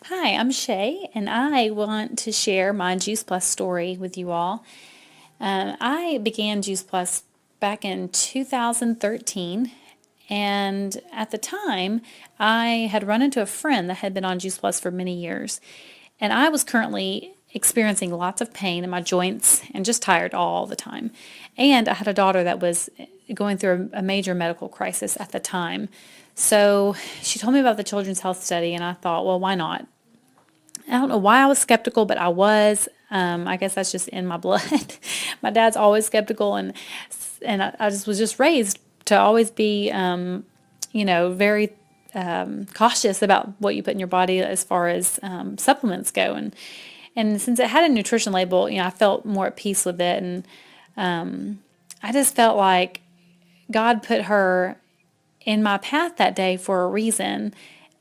Hi, I'm Shay, and I want to share my Juice Plus story with you all. I began Juice Plus back in 2013, and at the time, I had run into a friend that had been on Juice Plus for many years, and I was currently experiencing lots of pain in my joints and just tired all the time. And I had a daughter that was going through a major medical crisis at the time. So she told me about the Children's Health Study, and I thought, well, why not? I don't know why I was skeptical, but I was. I guess that's just in my blood. My dad's always skeptical, and I just was just raised to always be, very cautious about what you put in your body as far as supplements go. And since it had a nutrition label, I felt more at peace with it, and I just felt like God put her in my path that day for a reason,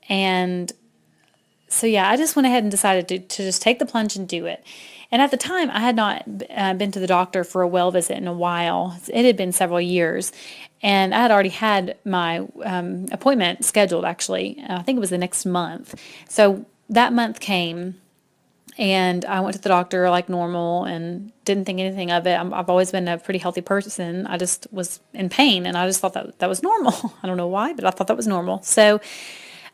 and so yeah, I just went ahead and decided to just take the plunge and do it. And at the time, I had not been to the doctor for a well visit in a while. It had been several years, and I had already had my appointment scheduled. Actually, I think it was the next month. So that month came, and I went to the doctor like normal and didn't think anything of it. I've always been a pretty healthy person. I just was in pain, and I just thought that was normal. I don't know why, but I thought that was normal. So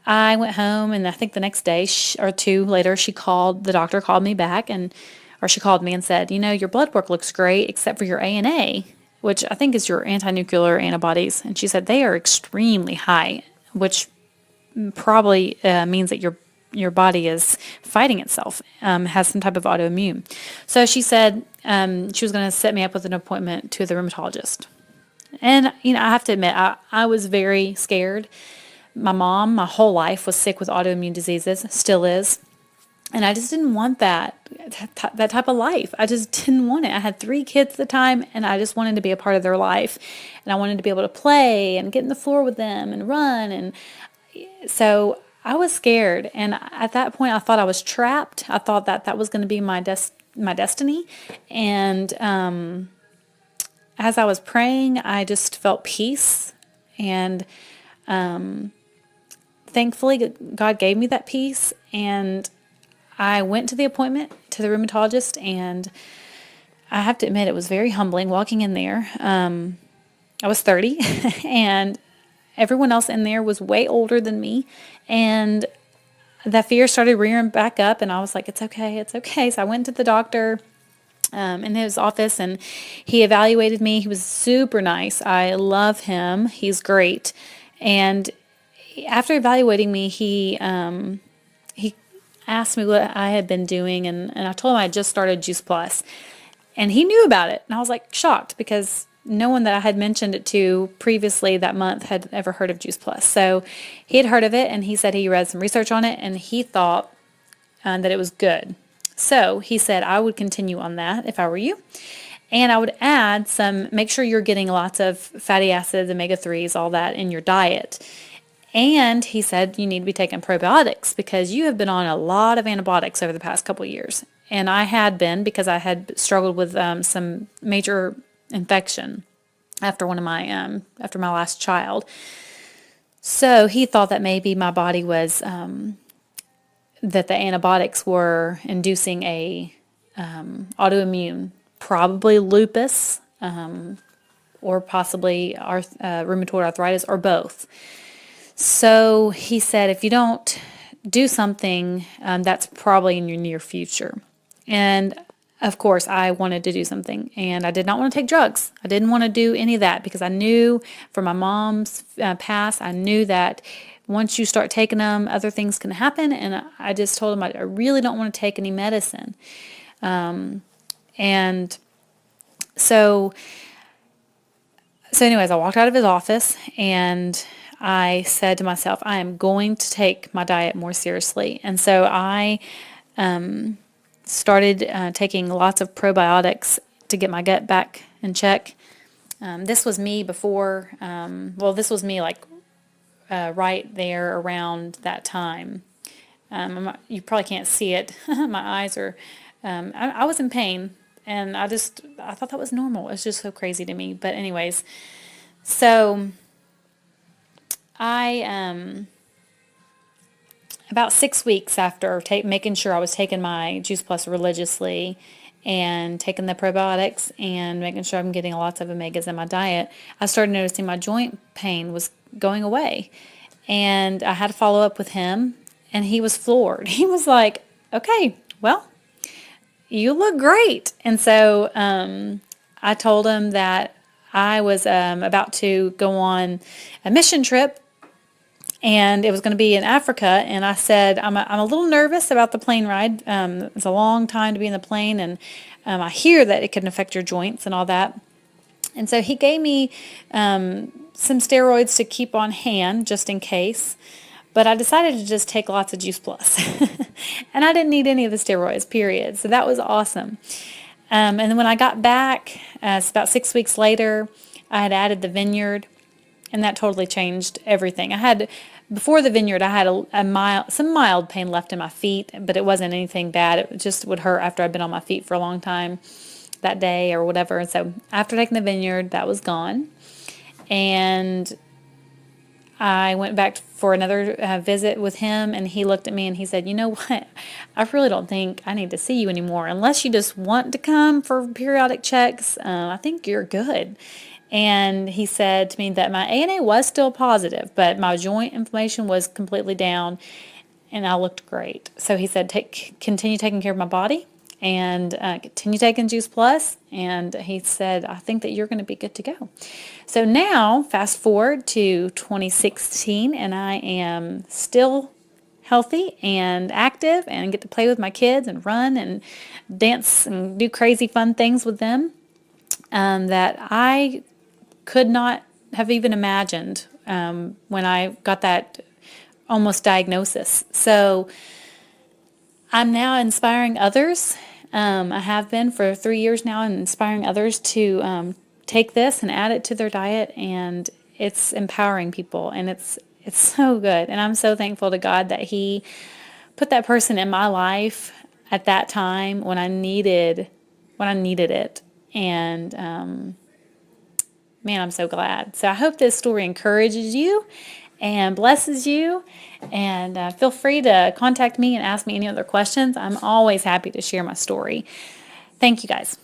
I went home, and I think the next day or two later, the doctor called me back, or she called me and said, your blood work looks great except for your ANA, which I think is your anti-nuclear antibodies. And she said they are extremely high, which probably means that your body is fighting itself, has some type of autoimmune. So she said she was going to set me up with an appointment to the rheumatologist. And, I have to admit, I was very scared. My mom, my whole life, was sick with autoimmune diseases, still is. And I just didn't want that type of life. I just didn't want it. I had 3 kids at the time, and I just wanted to be a part of their life. And I wanted to be able to play and get in the floor with them and run. And so I was scared. And at that point, I thought I was trapped. I thought that was going to be my destiny. And as I was praying, I just felt peace. And thankfully, God gave me that peace, and I went to the appointment to the rheumatologist, and I have to admit it was very humbling walking in there. I was 30, and everyone else in there was way older than me, and that fear started rearing back up, and I was like, it's okay, it's okay. So I went to the doctor in his office, and he evaluated me. He was super nice. I love him. He's great. And after evaluating me, he asked me what I had been doing, and I told him I had just started Juice Plus. And he knew about it. And I was like shocked because no one that I had mentioned it to previously that month had ever heard of Juice Plus. So he had heard of it, and he said he read some research on it, and he thought that it was good. So he said I would continue on that if I were you. And I would add make sure you're getting lots of fatty acids, omega-3s, all that in your diet. And he said you need to be taking probiotics because you have been on a lot of antibiotics over the past couple of years. And I had been because I had struggled with some major infection after after my last child. So he thought that maybe my body was that the antibiotics were inducing a autoimmune, probably lupus, or possibly rheumatoid arthritis, or both. So he said, if you don't do something, that's probably in your near future. And of course, I wanted to do something, and I did not want to take drugs. I didn't want to do any of that because I knew from my mom's past, I knew that once you start taking them, other things can happen. And I just told him I really don't want to take any medicine. And so anyways, I walked out of his office, and I said to myself, I am going to take my diet more seriously. And so I started taking lots of probiotics to get my gut back in check. This was me before, this was me like right there around that time. You probably can't see it. My eyes are, I was in pain, and I thought that was normal. It's just so crazy to me. But anyways, so I about 6 weeks after making sure I was taking my Juice Plus religiously and taking the probiotics and making sure I'm getting lots of omegas in my diet, I started noticing my joint pain was going away. And I had to follow up with him, and he was floored. He was like, okay, well, you look great. And so I told him that I was about to go on a mission trip, and it was going to be in Africa. And I said, I'm a little nervous about the plane ride. It's a long time to be in the plane, and I hear that it can affect your joints and all that. And so he gave me some steroids to keep on hand just in case. But I decided to just take lots of Juice Plus. And I didn't need any of the steroids, period. So that was awesome. And then when I got back, it's about 6 weeks later, I had added the Vineyard, and that totally changed everything. Before the Vineyard, I had some mild pain left in my feet, but it wasn't anything bad. It just would hurt after I'd been on my feet for a long time that day or whatever. And so after taking the Vineyard, that was gone. And I went back for another visit with him, and he looked at me and he said, you know what, I really don't think I need to see you anymore. Unless you just want to come for periodic checks, I think you're good. And he said to me that my ANA was still positive, but my joint inflammation was completely down, and I looked great. So he said, continue taking care of my body, and continue taking Juice Plus. And he said, I think that you're going to be good to go. So now, fast forward to 2016, and I am still healthy and active and get to play with my kids and run and dance and do crazy fun things with them that I could not have even imagined when I got that almost diagnosis. So I'm now inspiring others. I have been for 3 years now, and inspiring others to take this and add it to their diet, and it's empowering people, and it's so good. And I'm so thankful to God that He put that person in my life at that time when I needed it. And man, I'm so glad. So I hope this story encourages you and blesses you. And feel free to contact me and ask me any other questions. I'm always happy to share my story. Thank you, guys.